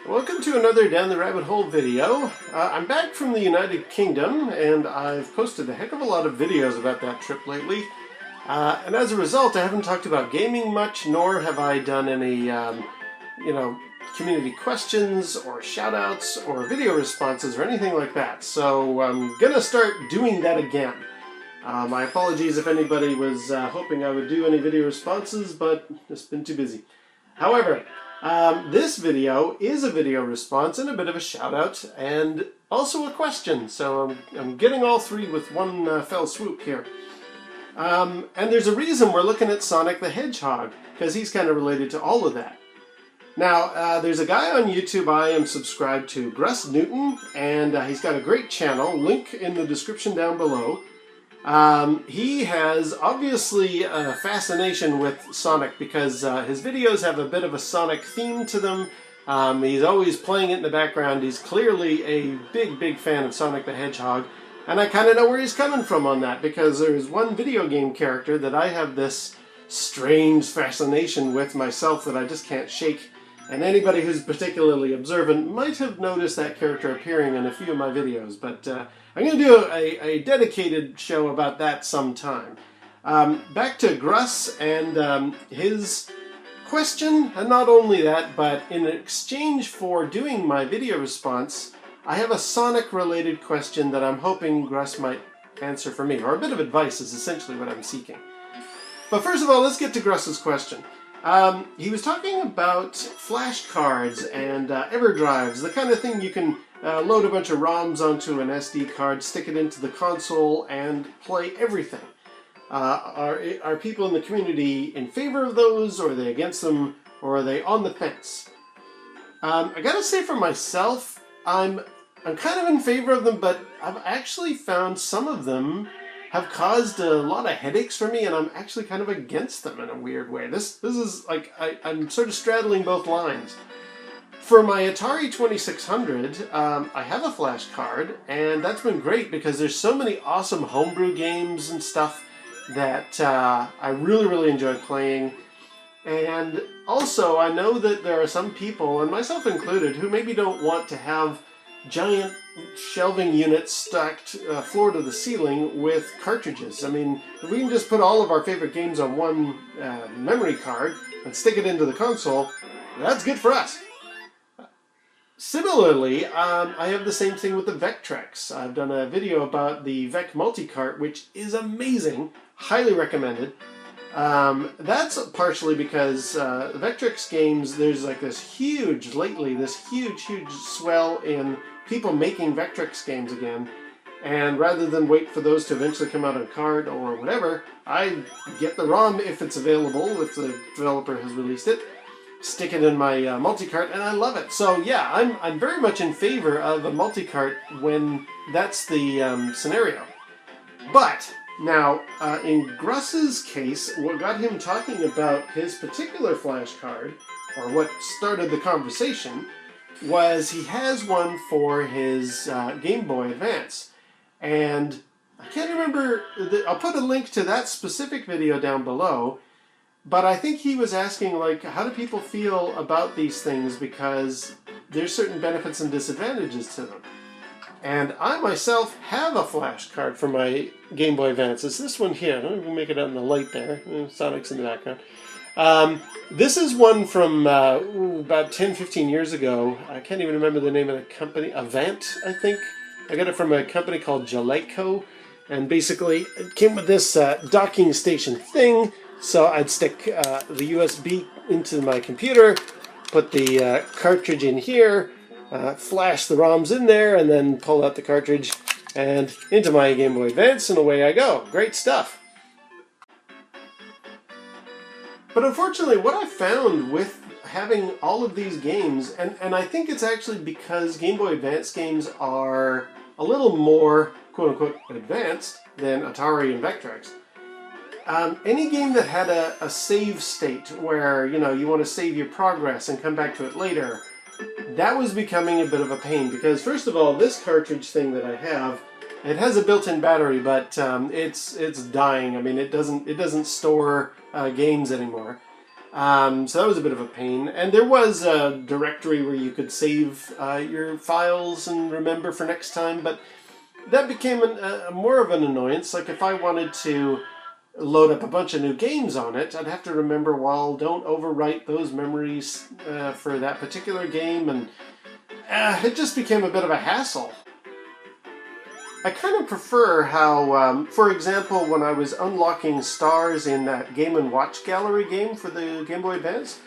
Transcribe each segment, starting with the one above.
Welcome to another Down the Rabbit Hole video. I'm back from the United Kingdom, and I've posted a heck of a lot of videos about that trip lately. And as a result, I haven't talked about gaming much, nor have I done any, community questions or shout-outs or video responses or anything like that. So I'm gonna start doing that again. My apologies if anybody was hoping I would do any video responses, but just been too busy. However, this video is a video response and a bit of a shout out and also a question. So I'm getting all three with one fell swoop here. And there's a reason we're looking at Sonic the Hedgehog, because he's kind of related to all of that. Now, there's a guy on YouTube I am subscribed to, Gruss Newton, and he's got a great channel, link in the description down below. He has obviously a fascination with Sonic because his videos have a bit of a Sonic theme to them. He's always playing it in the background. He's clearly a big fan of Sonic the Hedgehog. And I kind of know where he's coming from on that, because there's one video game character that I have this strange fascination with myself that I just can't shake. And anybody who's particularly observant might have noticed that character appearing in a few of my videos, but I'm going to do a dedicated show about that sometime. Back to Gruss and his question, and not only that, but in exchange for doing my video response, I have a Sonic-related question that I'm hoping Gruss might answer for me, or a bit of advice is essentially what I'm seeking. But first of all, let's get to Gruss's question. He was talking about flashcards and Everdrives, the kind of thing you can load a bunch of ROMs onto an SD card, stick it into the console, and play everything. Are people in the community in favor of those, or are they against them, or are they on the fence? I gotta say for myself, I'm kind of in favor of them, but I've actually found some of them have caused a lot of headaches for me, and I'm actually kind of against them in a weird way. This is like, I'm sort of straddling both lines. For my Atari 2600, I have a flash card, and that's been great because there's so many awesome homebrew games and stuff that I really enjoy playing. And also, I know that there are some people, and myself included, who maybe don't want to have giant shelving units stacked floor to the ceiling with cartridges. I mean, if we can just put all of our favorite games on one memory card and stick it into the console, that's good for us. Similarly, I have the same thing with the Vectrex. I've done a video about the Vec Multicart, which is amazing, highly recommended. That's partially because Vectrex games, there's like this huge swell in people making Vectrex games again, and rather than wait for those to eventually come out on card or whatever, I get the ROM if it's available, if the developer has released it, stick it in my multicart, and I love it. So yeah, I'm very much in favor of a multicart when that's the scenario. But now, in Gruss's case, what got him talking about his particular flash card, or what started the conversation, was he has one for his Game Boy Advance. And I can't remember, I'll put a link to that specific video down below, but I think he was asking, like, how do people feel about these things, because there's certain benefits and disadvantages to them. And I myself have a flash card for my Game Boy Advance. It's this one here. I don't even make it out in the light there. Sonic's in the background. This is one from about 10-15 years ago. I can't even remember the name of the company. Avant, I think. I got it from a company called Jaleco. And basically, it came with this docking station thing. So I'd stick the USB into my computer, put the cartridge in here, flash the ROMs in there, and then pull out the cartridge and into my Game Boy Advance, and away I go. Great stuff. But unfortunately, what I found with having all of these games, and I think it's actually because Game Boy Advance games are a little more, quote-unquote, advanced than Atari and Vectrex. Any game that had a save state where, you want to save your progress and come back to it later, that was becoming a bit of a pain, because first of all, this cartridge thing that I have, it has a built-in battery, but it's dying. I mean, it doesn't store games anymore. So that was a bit of a pain. And there was a directory where you could save your files and remember for next time, but that became more of an annoyance. Like if I wanted to load up a bunch of new games on it, I'd have to remember, well, don't overwrite those memories for that particular game, and it just became a bit of a hassle. I kind of prefer how, for example, when I was unlocking stars in that Game & Watch Gallery game for the Game Boy Advance,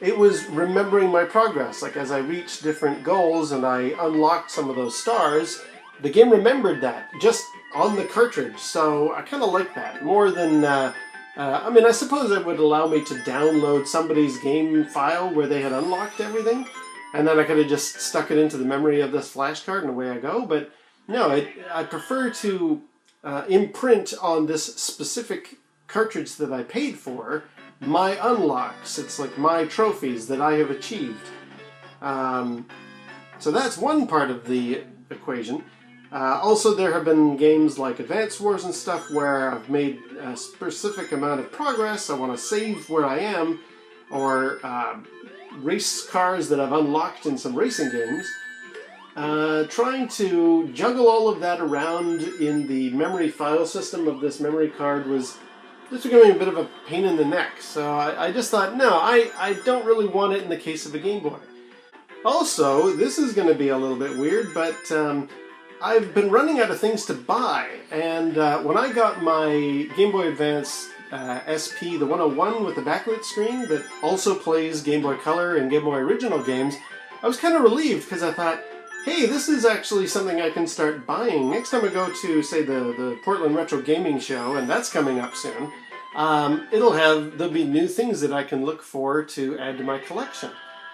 it was remembering my progress. Like as I reached different goals and I unlocked some of those stars, the game remembered that just on the cartridge. So I kind of like that more than, I mean, I suppose it would allow me to download somebody's game file where they had unlocked everything, and then I could have just stuck it into the memory of this flash card and away I go. But no, I prefer to imprint on this specific cartridge that I paid for my unlocks. It's like my trophies that I have achieved. So that's one part of the equation. Also, there have been games like Advance Wars and stuff where I've made a specific amount of progress. I want to save where I am, or race cars that I've unlocked in some racing games. Trying to juggle all of that around in the memory file system of this memory card was just becoming a bit of a pain in the neck. So I just thought, no, I don't really want it in the case of a Game Boy. Also, this is going to be a little bit weird, but I've been running out of things to buy. And when I got my Game Boy Advance SP, the 101 with the backlit screen that also plays Game Boy Color and Game Boy Original games, I was kind of relieved because I thought, hey, this is actually something I can start buying. Next time I go to, say, the Portland Retro Gaming Show, and that's coming up soon, there'll be new things that I can look for to add to my collection.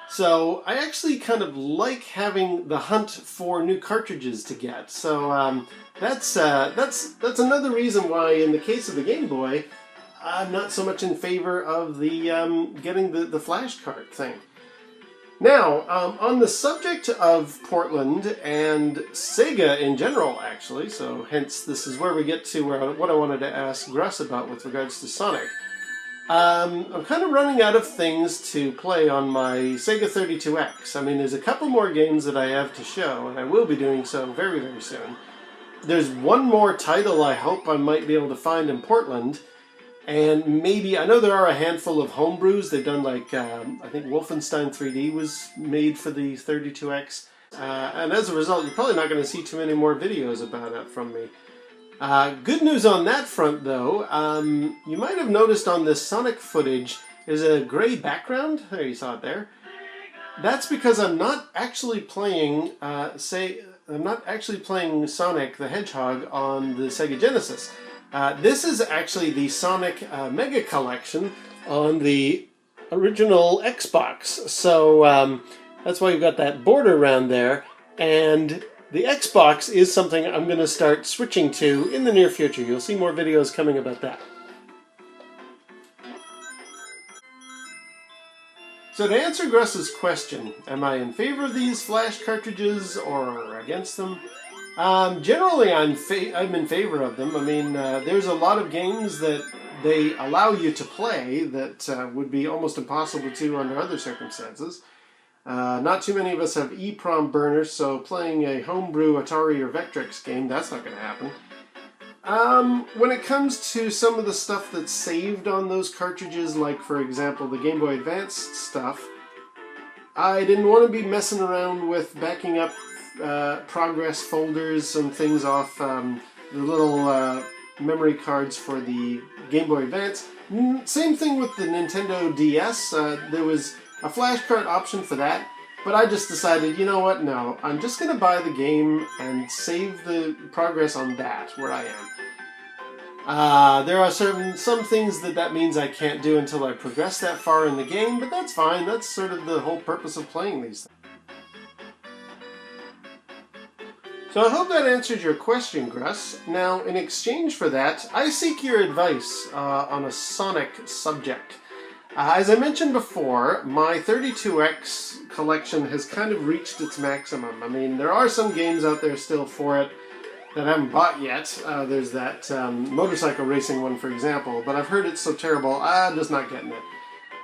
So I actually kind of like having the hunt for new cartridges to get. So that's another reason why, in the case of the Game Boy, I'm not so much in favor of the getting the flash card thing. Now, on the subject of Portland and Sega in general, actually, so hence this is where we get to what I wanted to ask Gruss about with regards to Sonic. I'm kind of running out of things to play on my Sega 32X. I mean, there's a couple more games that I have to show, and I will be doing so very, very soon. There's one more title I hope I might be able to find in Portland. And maybe, I know there are a handful of homebrews. They've done like, I think Wolfenstein 3D was made for the 32X. And as a result, you're probably not going to see too many more videos about it from me. Good news on that front, though. You might have noticed on this Sonic footage, there's a gray background. There, you saw it there. That's because I'm not actually playing, I'm not actually playing Sonic the Hedgehog on the Sega Genesis. This is actually the Sonic Mega Collection on the original Xbox. So that's why you've got that border around there. And the Xbox is something I'm going to start switching to in the near future. You'll see more videos coming about that. So to answer Gruss's question, am I in favor of these flash cartridges or against them? Generally, I'm in favor of them. I mean, there's a lot of games that they allow you to play that would be almost impossible to under other circumstances. Not too many of us have EEPROM burners, so playing a homebrew Atari or Vectrex game, that's not going to happen. When it comes to some of the stuff that's saved on those cartridges, like, for example, the Game Boy Advance stuff, I didn't want to be messing around with backing up progress folders and things off the little memory cards for the Game Boy Advance. Same thing with the Nintendo DS. There was a flash card option for that, but I just decided, you know what, no, I'm just going to buy the game and save the progress on that, where I am. There are some things that means I can't do until I progress that far in the game, but that's fine. That's sort of the whole purpose of playing these things. So I hope that answered your question, Gruss. Now, in exchange for that, I seek your advice on a Sonic subject. As I mentioned before, my 32X collection has kind of reached its maximum. I mean, there are some games out there still for it that I haven't bought yet. There's that motorcycle racing one, for example, but I've heard it's so terrible, I'm just not getting it.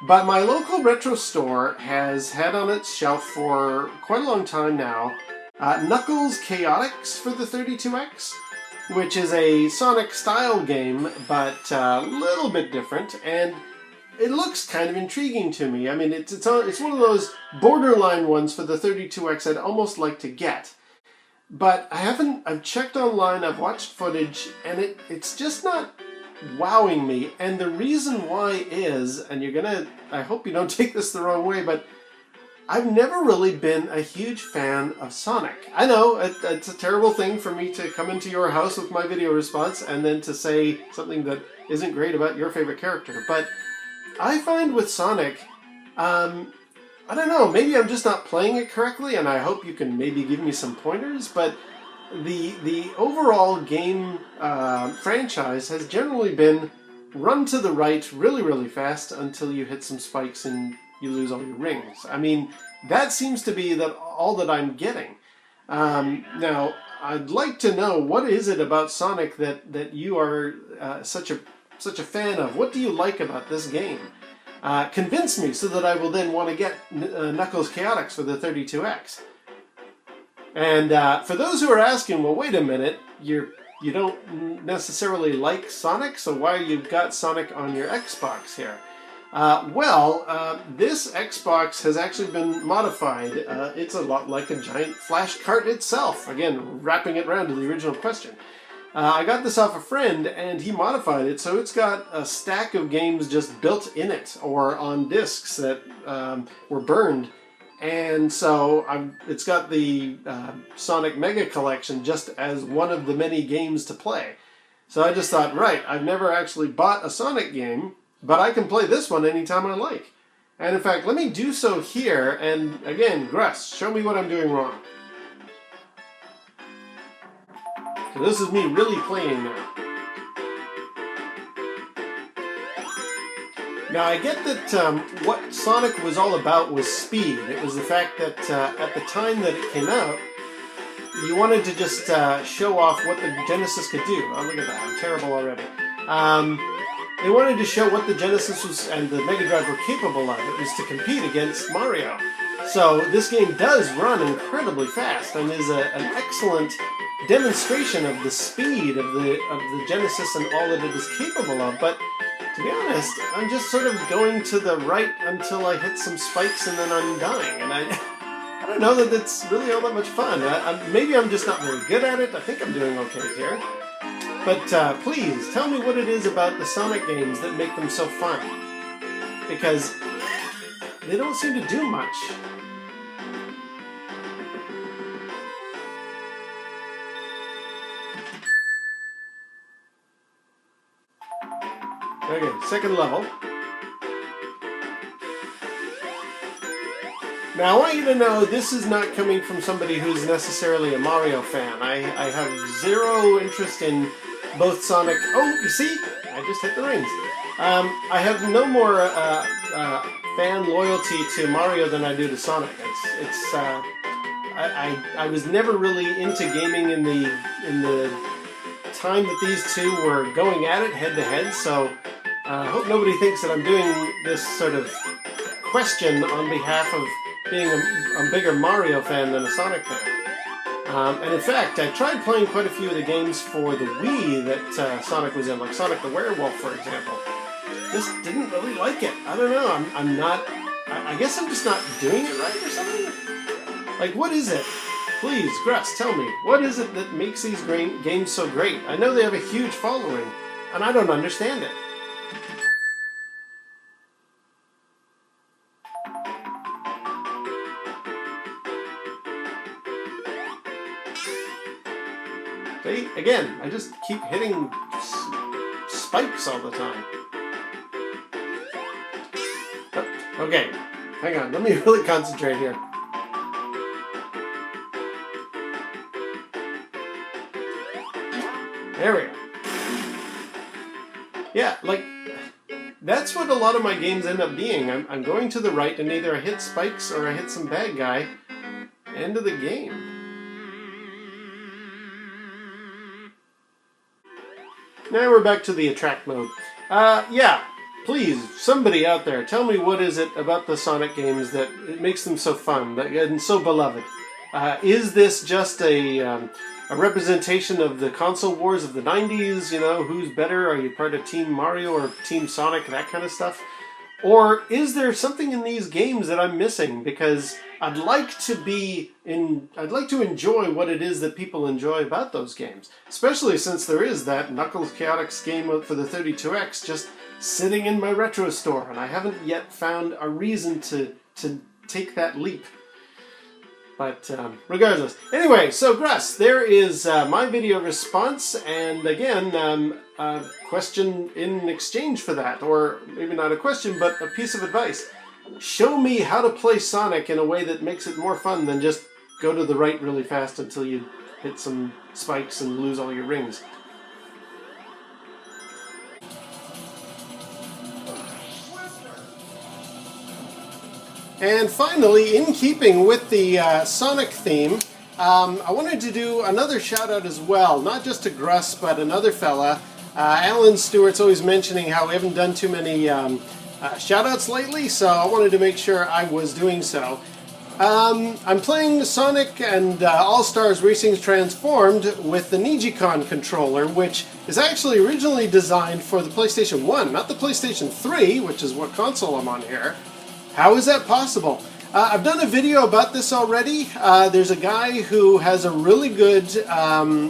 But my local retro store has had on its shelf for quite a long time now Knuckles Chaotix for the 32X, which is a Sonic style game, but a little bit different, and it looks kind of intriguing to me. I mean, it's one of those borderline ones for the 32X I'd almost like to get. But I've checked online, I've watched footage, and it's just not wowing me. And the reason why is, and I hope you don't take this the wrong way, but I've never really been a huge fan of Sonic. I know, it's a terrible thing for me to come into your house with my video response and then to say something that isn't great about your favorite character, but I find with Sonic, I don't know, maybe I'm just not playing it correctly, and I hope you can maybe give me some pointers, but the overall game franchise has generally been run to the right really, really fast until you hit some spikes and you lose all your rings. I mean, that seems to be all that I'm getting. Now, I'd like to know, what is it about Sonic that you are such a fan of? What do you like about this game? Convince me so that I will then want to get Knuckles Chaotix for the 32X. And for those who are asking, well, wait a minute, you don't necessarily like Sonic, so why you've got Sonic on your Xbox here? This Xbox has actually been modified. It's a lot like a giant flash cart itself. Again, wrapping it around to the original question. I got this off a friend, and he modified it, so it's got a stack of games just built in it, or on discs that were burned. And so it's got the Sonic Mega Collection just as one of the many games to play. So I just thought, right, I've never actually bought a Sonic game, but I can play this one anytime I like. And in fact, let me do so here, and again, Gruss, show me what I'm doing wrong. So this is me really playing now. Now I get that what Sonic was all about was speed. It was the fact that at the time that it came out, you wanted to just show off what the Genesis could do. Oh, look at that, I'm terrible already. They wanted to show what the Genesis was and the Mega Drive were capable of. It was to compete against Mario. So this game does run incredibly fast and is an excellent demonstration of the speed of the Genesis and all that it is capable of. But to be honest, I'm just sort of going to the right until I hit some spikes and then I'm dying. And I don't know that it's really all that much fun. Maybe I'm just not very good at it. I think I'm doing okay here. But please, tell me what it is about the Sonic games that make them so fun. Because they don't seem to do much. Okay, second level. Now I want you to know this is not coming from somebody who's necessarily a Mario fan. I have zero interest in both Sonic... Oh, you see? I just hit the rings. I have no more fan loyalty to Mario than I do to Sonic. I was never really into gaming in the time that these two were going at it head to head, so I hope nobody thinks that I'm doing this sort of question on behalf of being a bigger Mario fan than a Sonic fan. And in fact, I tried playing quite a few of the games for the Wii that Sonic was in, like Sonic the Werewolf, for example. Just didn't really like it. I don't know, I'm not... I guess I'm just not doing it right or something? Like, what is it? Please, Gruss, tell me, what is it that makes these games so great? I know they have a huge following, and I don't understand it. See, again, I just keep hitting spikes all the time. Oh, okay, hang on, let me really concentrate here. There we go. Yeah, like, that's what a lot of my games end up being. I'm going to the right and either I hit spikes or I hit some bad guy. End of the game. Now we're back to the attract mode. Yeah, please, somebody out there, tell me what is it about the Sonic games that it makes them so fun and so beloved. Is this just a representation of the console wars of the 90s? You know, who's better? Are you part of Team Mario or Team Sonic? That kind of stuff. Or is there something in these games that I'm missing? Because I'd like to enjoy what it is that people enjoy about those games. Especially since there is that Knuckles Chaotix game for the 32X just sitting in my retro store, and I haven't yet found a reason to take that leap. But regardless. Anyway, so Gruss, there is my video response, and again, a question in exchange for that. Or maybe not a question, but a piece of advice. Show me how to play Sonic in a way that makes it more fun than just go to the right really fast until you hit some spikes and lose all your rings. And finally, in keeping with the Sonic theme, I wanted to do another shout out as well, not just to Gruss, but another fella. Alan Stewart's always mentioning how we haven't done too many shout outs lately, so I wanted to make sure I was doing so. I'm playing Sonic and All-Stars Racing Transformed with the Nijicon controller, which is actually originally designed for the PlayStation 1, not the PlayStation 3, which is what console I'm on here. How is that possible? I've done a video about this already. There's a guy who has a really good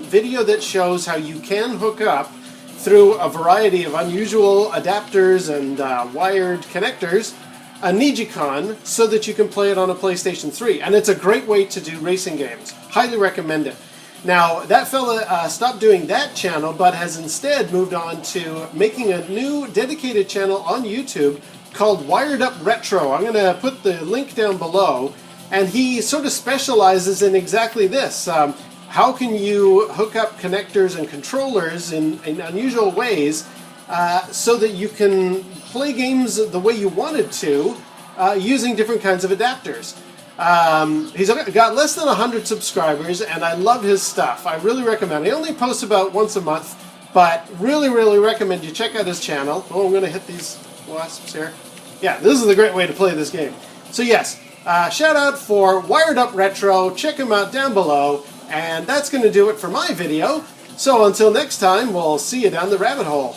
video that shows how you can hook up through a variety of unusual adapters and wired connectors a Nijicon so that you can play it on a PlayStation 3. And it's a great way to do racing games. Highly recommend it. Now, that fella stopped doing that channel, but has instead moved on to making a new dedicated channel on YouTube called Wired Up Retro. I'm going to put the link down below, and he sort of specializes in exactly this. How can you hook up connectors and controllers in unusual ways so that you can play games the way you wanted to using different kinds of adapters. He's got less than 100 subscribers, and I love his stuff. I really recommend it. He only posts about once a month, but really recommend you check out his channel. Oh, I'm going to hit these wasps here. Yeah, this is a great way to play this game. So yes, shout out for Wired Up Retro. Check him out down below. And that's going to do it for my video. So until next time, we'll see you down the rabbit hole.